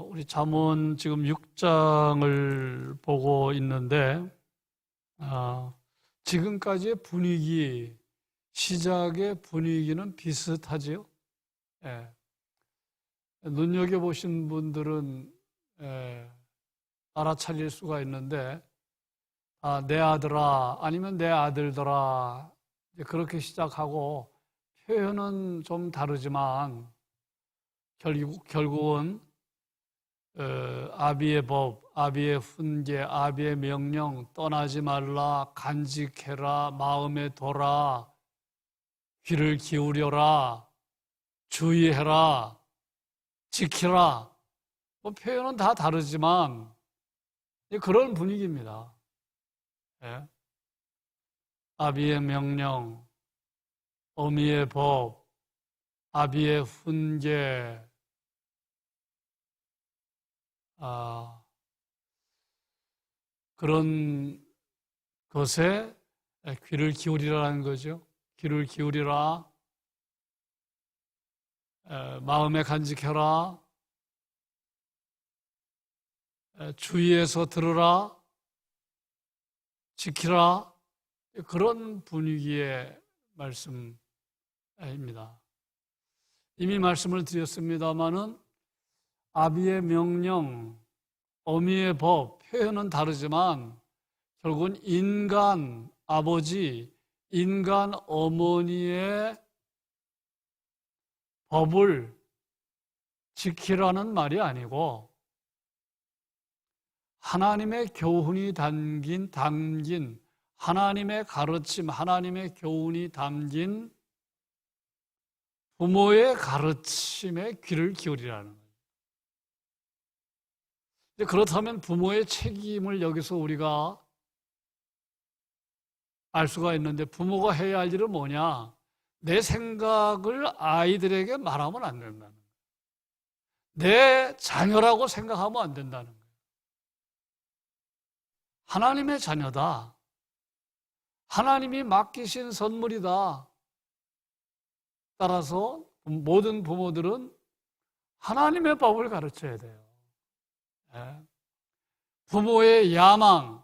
우리 잠언 지금 6장을 보고 있는데 지금까지의 분위기, 시작의 분위기는 비슷하지요. 예. 눈여겨보신 분들은 알아차릴 수가 있는데 내 아들아 아니면 내 아들들아 그렇게 시작하고 표현은 좀 다르지만 결국은 아비의 법, 아비의 훈계, 아비의 명령, 떠나지 말라, 간직해라, 마음에 둬라, 귀를 기울여라, 주의해라, 지키라. 표현은 다 다르지만 그런 분위기입니다. 예. 아비의 명령, 어미의 법, 아비의 훈계, 그런 것에 귀를 기울이라는 거죠. 귀를 기울이라, 마음에 간직해라, 주의해서 들으라, 지키라, 그런 분위기의 말씀입니다. 이미 말씀을 드렸습니다마는 아비의 명령, 어미의 법, 표현은 다르지만 결국은 인간 아버지, 인간 어머니의 법을 지키라는 말이 아니고 하나님의 교훈이 담긴 하나님의 가르침, 하나님의 교훈이 담긴 부모의 가르침에 귀를 기울이라는 거예요. 그렇다면 부모의 책임을 여기서 우리가 알 수가 있는데 부모가 해야 할 일은 뭐냐? 내 생각을 아이들에게 말하면 안 된다는 거예요. 내 자녀라고 생각하면 안 된다는 거예요. 하나님의 자녀다. 하나님이 맡기신 선물이다. 따라서 모든 부모들은 하나님의 법을 가르쳐야 돼요. 부모의 야망,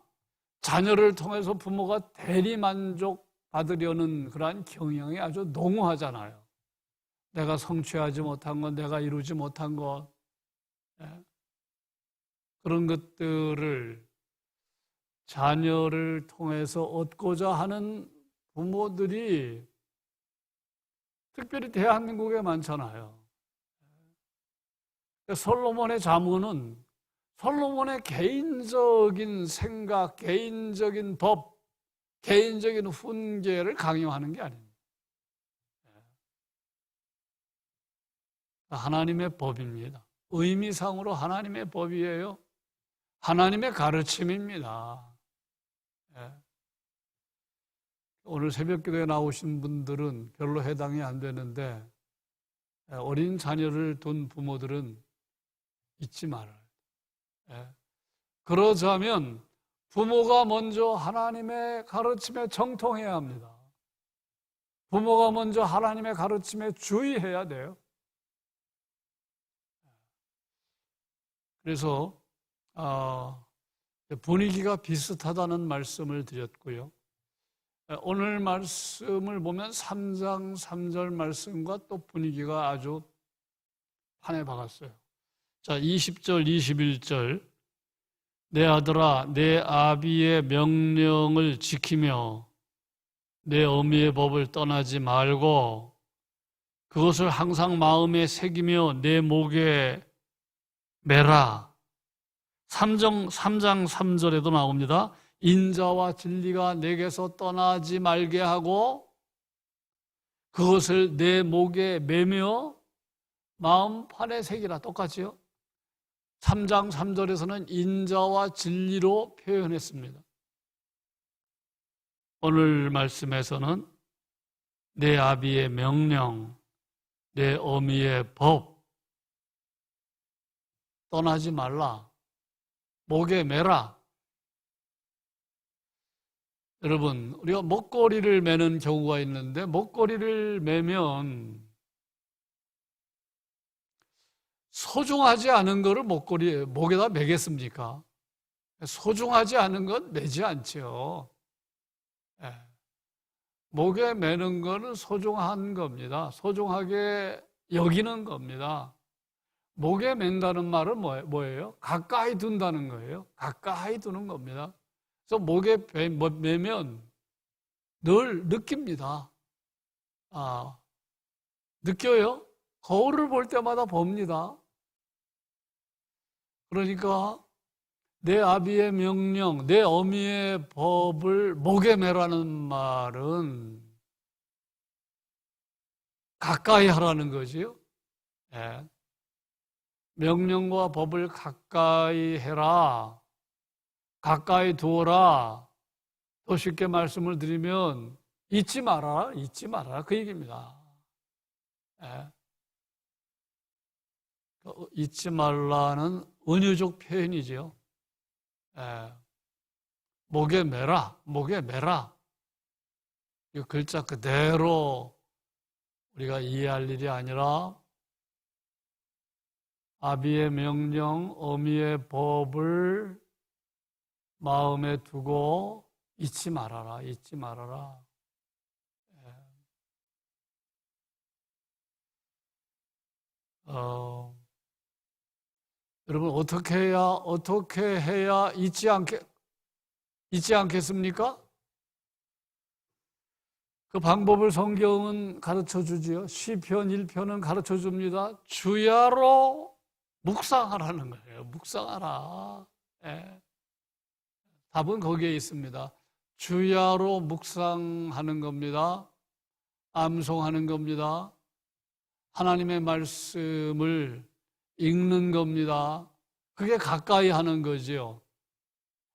자녀를 통해서 부모가 대리만족 받으려는 그러한 경향이 아주 농후하잖아요. 내가 성취하지 못한 것, 내가 이루지 못한 것, 그런 것들을 자녀를 통해서 얻고자 하는 부모들이 특별히 대한민국에 많잖아요. 솔로몬의 잠언은 솔로몬의 개인적인 생각, 개인적인 법, 개인적인 훈계를 강요하는 게 아닙니다. 하나님의 법입니다. 의미상으로 하나님의 법이에요. 하나님의 가르침입니다. 오늘 새벽기도에 나오신 분들은 별로 해당이 안 되는데 어린 자녀를 둔 부모들은 잊지 말아요. 그러자면 부모가 먼저 하나님의 가르침에 정통해야 합니다. 부모가 먼저 하나님의 가르침에 주의해야 돼요. 그래서 분위기가 비슷하다는 말씀을 드렸고요. 오늘 말씀을 보면 3장 3절 말씀과 또 분위기가 아주 판에 박았어요. 자, 20절, 21절. 내 아들아, 내 아비의 명령을 지키며 내 어미의 법을 떠나지 말고 그것을 항상 마음에 새기며 내 목에 매라. 3장 3절에도 나옵니다. 인자와 진리가 내게서 떠나지 말게 하고 그것을 내 목에 매며 마음판에 새기라. 똑같이요. 3장 3절에서는 인자와 진리로 표현했습니다. 오늘 말씀에서는 내 아비의 명령, 내 어미의 법 떠나지 말라. 목에 매라. 여러분, 우리가 목걸이를 매는 경우가 있는데 목걸이를 매면 소중하지 않은 거를 목에다 매겠습니까? 소중하지 않은 건 매지 않죠. 예. 목에 매는 거는 소중한 겁니다. 소중하게 여기는 겁니다. 목에 맨다는 말은 뭐예요? 가까이 둔다는 거예요. 가까이 두는 겁니다. 그래서 목에 매면 늘 느낍니다. 느껴요? 거울을 볼 때마다 봅니다. 그러니까 내 아비의 명령, 내 어미의 법을 목에 매라는 말은 가까이 하라는 거지요. 예. 명령과 법을 가까이 해라. 가까이 두어라. 더 쉽게 말씀을 드리면 잊지 말아라. 잊지 말아라. 그 얘기입니다. 예. 잊지 말라는 은유적 표현이죠. 예. 목에 매라. 목에 매라. 이 글자 그대로 우리가 이해할 일이 아니라 아비의 명령, 어미의 법을 마음에 두고 잊지 말아라, 잊지 말아라. 여러분 어떻게 해야 잊지 않겠습니까? 그 방법을 성경은 가르쳐 주지요. 시편 1편은 가르쳐 줍니다. 주야로 묵상하라는 거예요. 묵상하라. 예. 답은 거기에 있습니다. 주야로 묵상하는 겁니다. 암송하는 겁니다. 하나님의 말씀을 읽는 겁니다. 그게 가까이 하는 거지요.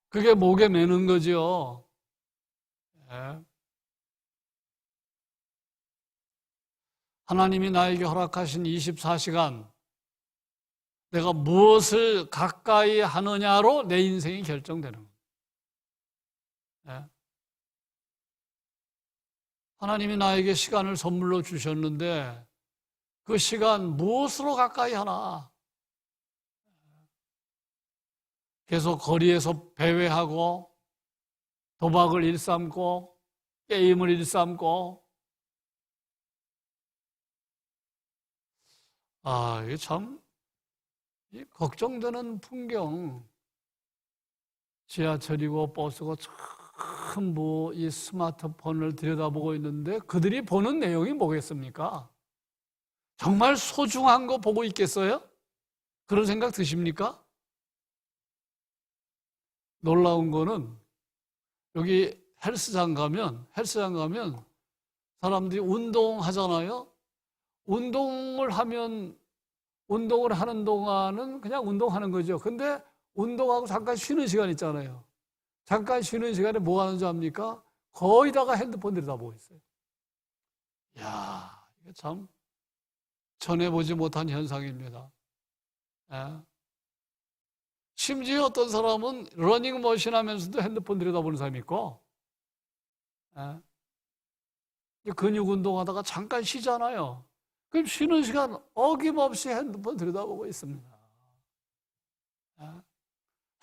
그게 목에 매는 거지요. 예. 하나님이 나에게 허락하신 24시간 내가 무엇을 가까이 하느냐로 내 인생이 결정되는 거예요. 네. 하나님이 나에게 시간을 선물로 주셨는데 그 시간 무엇으로 가까이 하나? 계속 거리에서 배회하고 도박을 일삼고 게임을 일삼고 이게 참 걱정되는 풍경. 지하철이고 버스고 전부 이 스마트폰을 들여다보고 있는데 그들이 보는 내용이 뭐겠습니까? 정말 소중한 거 보고 있겠어요? 그런 생각 드십니까? 놀라운 거는 여기 헬스장 가면 사람들이 운동하잖아요. 운동을 하는 동안은 그냥 운동하는 거죠. 근데 운동하고 잠깐 쉬는 시간 있잖아요. 잠깐 쉬는 시간에 뭐 하는 줄 압니까? 거의 다가 핸드폰 들여다보고 있어요. 이야, 이게 참 전에 보지 못한 현상입니다. 예. 심지어 어떤 사람은 러닝머신 하면서도 핸드폰 들여다보는 사람이 있고, 예. 근육 운동하다가 잠깐 쉬잖아요. 그럼 쉬는 시간 어김없이 핸드폰 들여다보고 있습니다.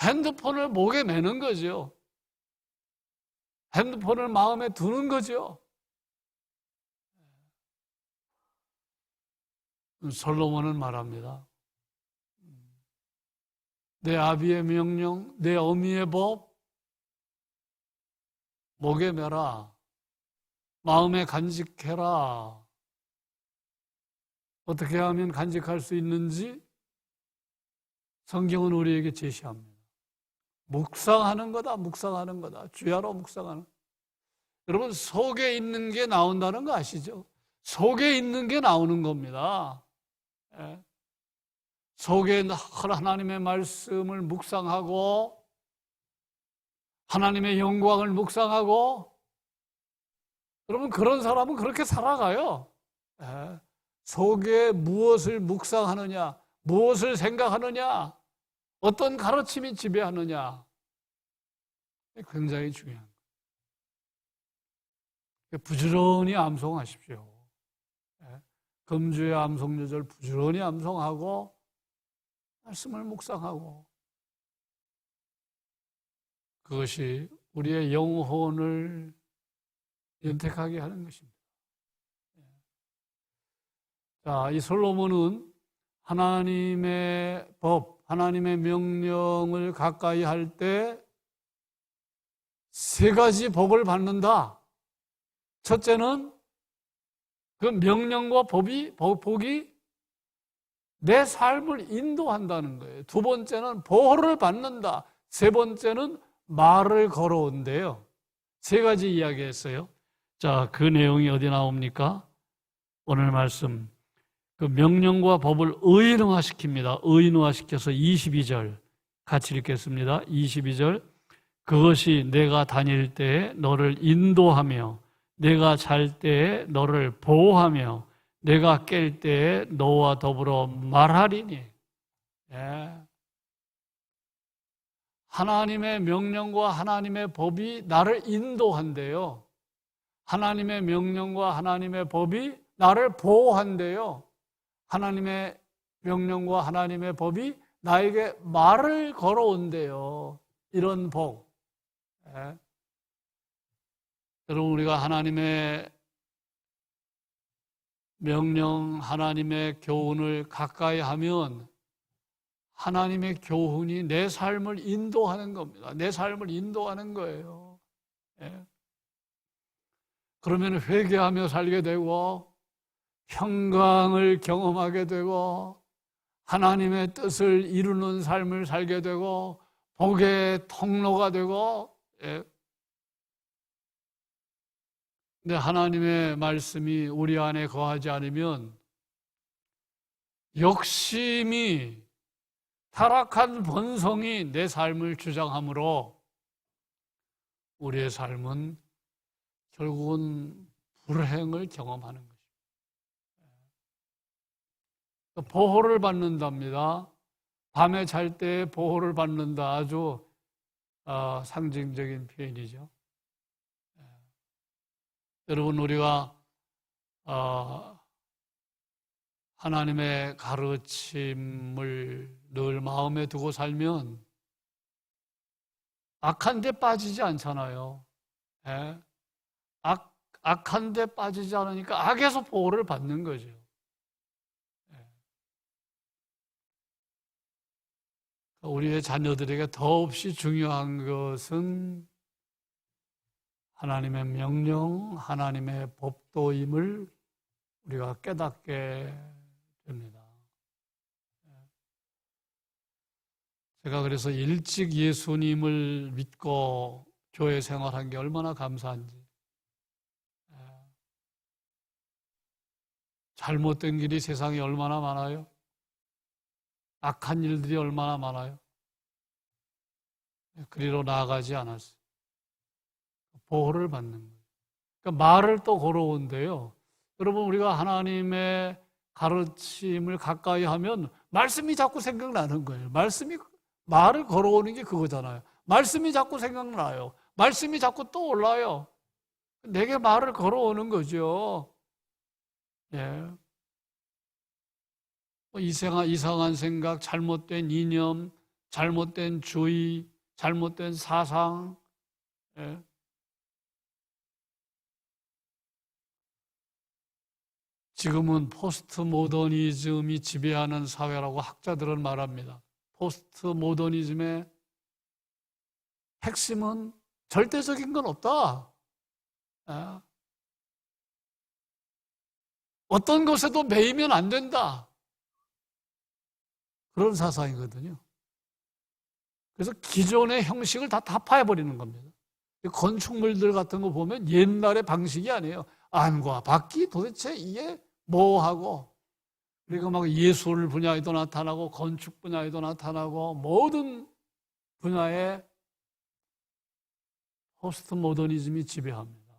핸드폰을 목에 매는 거죠. 핸드폰을 마음에 두는 거죠. 솔로몬은 말합니다. 내 아비의 명령, 내 어미의 법, 목에 매라. 마음에 간직해라. 어떻게 하면 간직할 수 있는지 성경은 우리에게 제시합니다. 묵상하는 거다, 묵상하는 거다. 주야로 묵상하는. 여러분, 속에 있는 게 나온다는 거 아시죠? 속에 있는 게 나오는 겁니다. 예. 속에 하나님의 말씀을 묵상하고 하나님의 영광을 묵상하고 여러분, 그런 사람은 그렇게 살아가요. 예. 속에 무엇을 묵상하느냐, 무엇을 생각하느냐, 어떤 가르침이 지배하느냐, 굉장히 중요한 거예요. 부지런히 암송하십시오. 금주의 암송요절 부지런히 암송하고 말씀을 묵상하고 그것이 우리의 영혼을 연택하게 하는 것입니다. 자, 이 솔로몬은 하나님의 법, 하나님의 명령을 가까이 할 때 세 가지 복을 받는다. 첫째는 그 명령과 복이 내 삶을 인도한다는 거예요. 두 번째는 보호를 받는다. 세 번째는 말을 걸어온대요. 세 가지 이야기했어요. 자, 그 내용이 어디 나옵니까? 오늘 말씀. 그 명령과 법을 의인화시킵니다. 의인화시켜서 22절 같이 읽겠습니다. 22절. 그것이 내가 다닐 때에 너를 인도하며 내가 잘 때에 너를 보호하며 내가 깰 때에 너와 더불어 말하리니. 예. 하나님의 명령과 하나님의 법이 나를 인도한대요. 하나님의 명령과 하나님의 법이 나를 보호한대요. 하나님의 명령과 하나님의 법이 나에게 말을 걸어온대요. 이런 복. 예. 여러분, 우리가 하나님의 명령, 하나님의 교훈을 가까이 하면 하나님의 교훈이 내 삶을 인도하는 겁니다. 내 삶을 인도하는 거예요. 예. 그러면 회개하며 살게 되고 평강을 경험하게 되고 하나님의 뜻을 이루는 삶을 살게 되고 복의 통로가 되고. 예. 근데 하나님의 말씀이 우리 안에 거하지 않으면 욕심이, 타락한 본성이 내 삶을 주장하므로 우리의 삶은 결국은 불행을 경험하는 것입니다. 보호를 받는답니다. 밤에 잘 때 보호를 받는다. 아주 상징적인 표현이죠. 여러분, 우리가 하나님의 가르침을 늘 마음에 두고 살면 악한 데 빠지지 않잖아요. 예? 악한 데 빠지지 않으니까 악에서 보호를 받는 거죠. 예. 우리의 자녀들에게 더없이 중요한 것은 하나님의 명령, 하나님의 법도임을 우리가 깨닫게 됩니다. 제가 그래서 일찍 예수님을 믿고 교회 생활한 게 얼마나 감사한지. 잘못된 길이 세상에 얼마나 많아요? 악한 일들이 얼마나 많아요? 그리로 나아가지 않았어요. 보호를 받는 거예요. 그러니까 말을 또 걸어온대요. 여러분, 우리가 하나님의 가르침을 가까이 하면 말씀이 자꾸 생각나는 거예요. 말을 걸어오는 게 그거잖아요. 말씀이 자꾸 생각나요. 말씀이 자꾸 떠올라요. 내게 말을 걸어오는 거죠. 예. 이상한 생각, 잘못된 이념, 잘못된 주의, 잘못된 사상. 예. 지금은 포스트 모더니즘이 지배하는 사회라고 학자들은 말합니다. 포스트 모더니즘의 핵심은 절대적인 건 없다. 어떤 것에도 매이면 안 된다. 그런 사상이거든요. 그래서 기존의 형식을 다 타파해버리는 겁니다. 건축물들 같은 거 보면 옛날의 방식이 아니에요. 안과 밖이 도대체 이게 뭐하고, 그리고 막 예술 분야에도 나타나고 건축 분야에도 나타나고 모든 분야에 포스트 모더니즘이 지배합니다.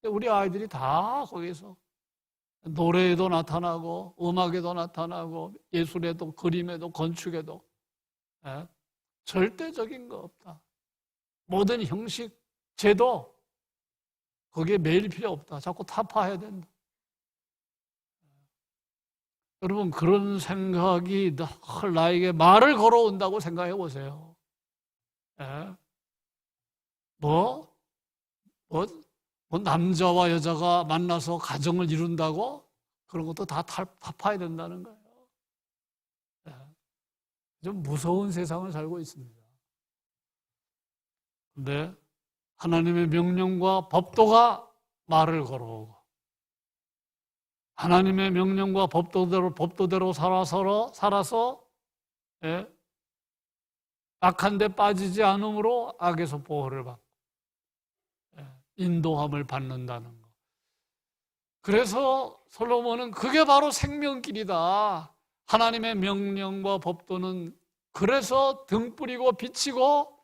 우리 아이들이 다 거기서 노래에도 나타나고 음악에도 나타나고 예술에도 그림에도 건축에도 절대적인 거 없다. 모든 형식, 제도 거기에 매일 필요 없다. 자꾸 타파해야 된다. 여러분, 그런 생각이 늘 나에게 말을 걸어온다고 생각해 보세요. 예? 뭐, 뭐, 뭐 남자와 여자가 만나서 가정을 이룬다고? 그런 것도 다 타파야 된다는 거예요. 예. 좀 무서운 세상을 살고 있습니다. 근데 하나님의 명령과 법도가 말을 걸어오고, 하나님의 명령과 법도대로 살아서 예? 악한 데 빠지지 않으므로 악에서 보호를 받고 예? 인도함을 받는다는 것. 그래서 솔로몬은 그게 바로 생명길이다. 하나님의 명령과 법도는 그래서 등불이고 빛이고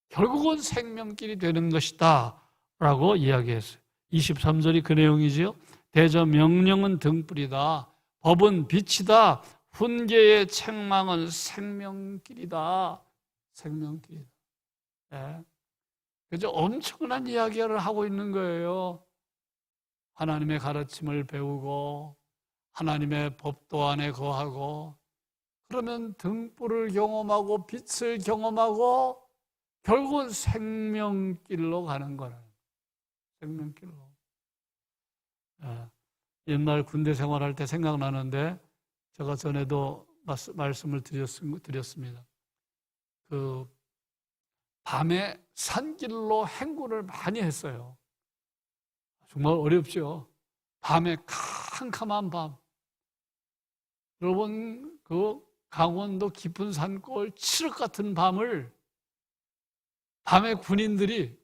결국은 생명길이 되는 것이다 라고 이야기했어요. 23절이 그 내용이지요. 대저 명령은 등불이다. 법은 빛이다. 훈계의 책망은 생명길이다. 생명길이다. 예. 그래서 엄청난 이야기를 하고 있는 거예요. 하나님의 가르침을 배우고 하나님의 법도 안에 거하고 그러면 등불을 경험하고 빛을 경험하고 결국은 생명길로 가는 거예요. 생명길로. 옛날 군대 생활할 때 생각나는데 제가 전에도 말씀을 드렸습니다. 그 밤에 산길로 행군을 많이 했어요. 정말 어렵죠. 밤에 캄캄한 밤. 여러분 그 강원도 깊은 산골 칠흑 같은 밤을 밤에 군인들이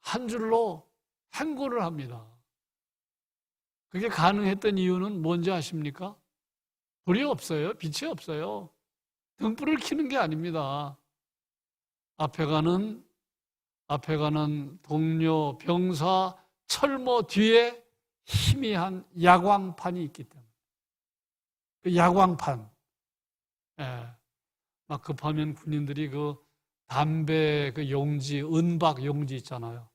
한 줄로 행군을 합니다. 그게 가능했던 이유는 뭔지 아십니까? 불이 없어요. 빛이 없어요. 등불을 켜는 게 아닙니다. 앞에 가는 동료, 병사, 철모 뒤에 희미한 야광판이 있기 때문에. 그 야광판. 막 급하면 군인들이 그 담배 그 용지, 은박 용지 있잖아요.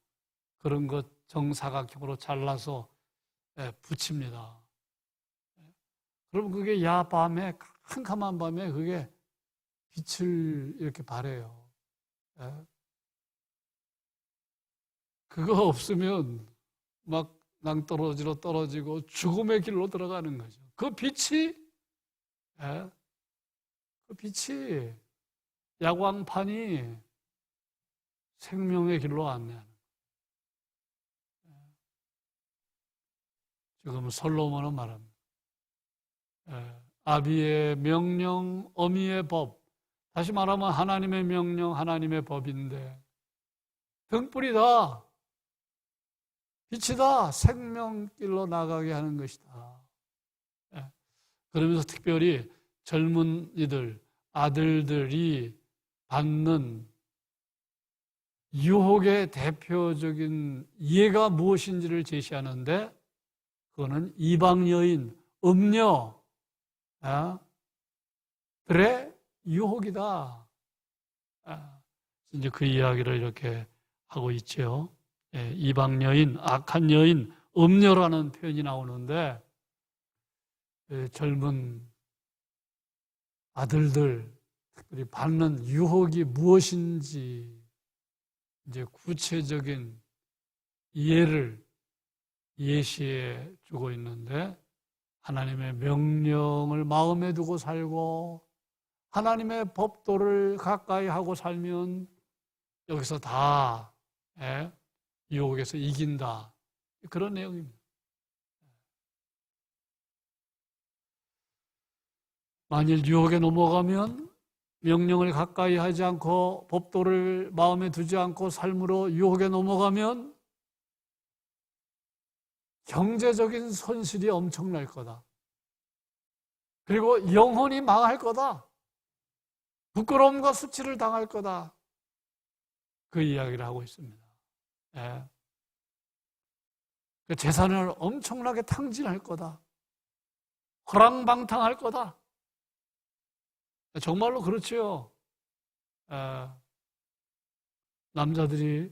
그런 것 정사각형으로 잘라서 붙입니다. 그럼 그게 야밤에, 캄캄한 밤에 그게 빛을 이렇게 발해요. 그거 없으면 막 낭떠러지로 떨어지고 죽음의 길로 들어가는 거죠. 그 빛이 야광판이 생명의 길로 안내하는 거예요. 지금 솔로몬은 말합니다. 아비의 명령, 어미의 법. 다시 말하면 하나님의 명령, 하나님의 법인데 등불이다. 빛이다. 생명길로 나가게 하는 것이다. 그러면서 특별히 젊은이들, 아들들이 받는 유혹의 대표적인 예가 무엇인지를 제시하는데 그거는 이방 여인, 음녀들의 유혹이다. 이제 그 이야기를 이렇게 하고 있죠. 이방 여인, 악한 여인, 음녀라는 표현이 나오는데 젊은 아들들 특별히 받는 유혹이 무엇인지 이제 구체적인 예를 예시해 주고 있는데 하나님의 명령을 마음에 두고 살고 하나님의 법도를 가까이 하고 살면 여기서 다 유혹에서 이긴다. 그런 내용입니다. 만일 유혹에 넘어가면 명령을 가까이 하지 않고 법도를 마음에 두지 않고 삶으로 유혹에 넘어가면 경제적인 손실이 엄청날 거다. 그리고 영혼이 망할 거다. 부끄러움과 수치를 당할 거다. 그 이야기를 하고 있습니다. 그 재산을 엄청나게 탕진할 거다. 허랑방탕할 거다. 정말로 그렇지요. 남자들이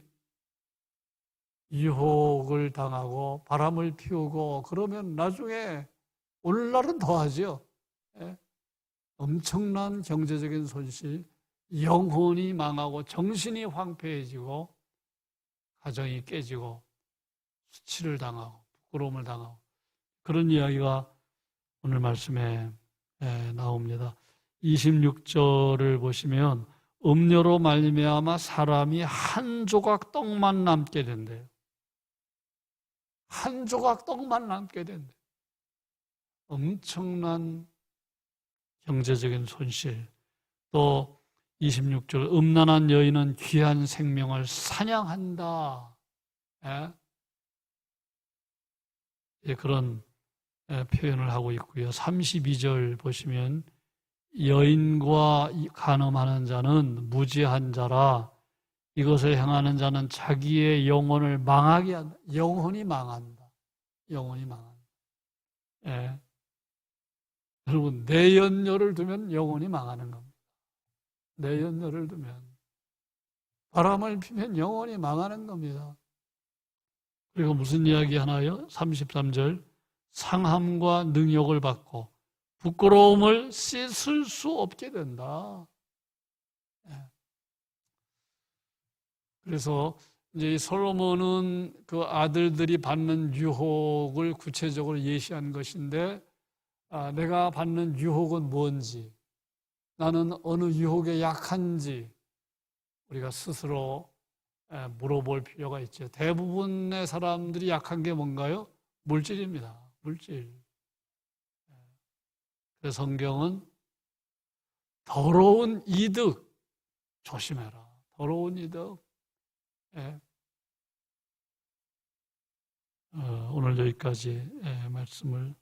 유혹을 당하고 바람을 피우고 그러면 나중에 오늘날은 더하죠. 예? 엄청난 경제적인 손실, 영혼이 망하고 정신이 황폐해지고 가정이 깨지고 수치를 당하고 부끄러움을 당하고 그런 이야기가 오늘 말씀에 나옵니다. 26절을 보시면 음료로 말미암아 사람이 한 조각 떡만 남게 된대요. 한 조각 떡만 남게 된대요. 엄청난 경제적인 손실. 또 26절 음란한 여인은 귀한 생명을 사냥한다. 그런 표현을 하고 있고요. 32절 보시면 여인과 간음하는 자는 무지한 자라 이것을 행하는 자는 자기의 영혼을 망하게 한다. 영혼이 망한다. 영혼이 망한다. 예. 여러분 내연녀를 두면 영혼이 망하는 겁니다. 내연녀를 두면 바람을 피면 영혼이 망하는 겁니다. 그리고 무슨 이야기 하나요? 33절 상함과 능욕을 받고 부끄러움을 씻을 수 없게 된다. 그래서 이제 이 솔로몬은 그 아들들이 받는 유혹을 구체적으로 예시한 것인데 내가 받는 유혹은 뭔지 나는 어느 유혹에 약한지 우리가 스스로 물어볼 필요가 있죠. 대부분의 사람들이 약한 게 뭔가요? 물질입니다. 물질. 그래서 성경은 더러운 이득 조심해라. 더러운 이득. 오늘 여기까지 말씀을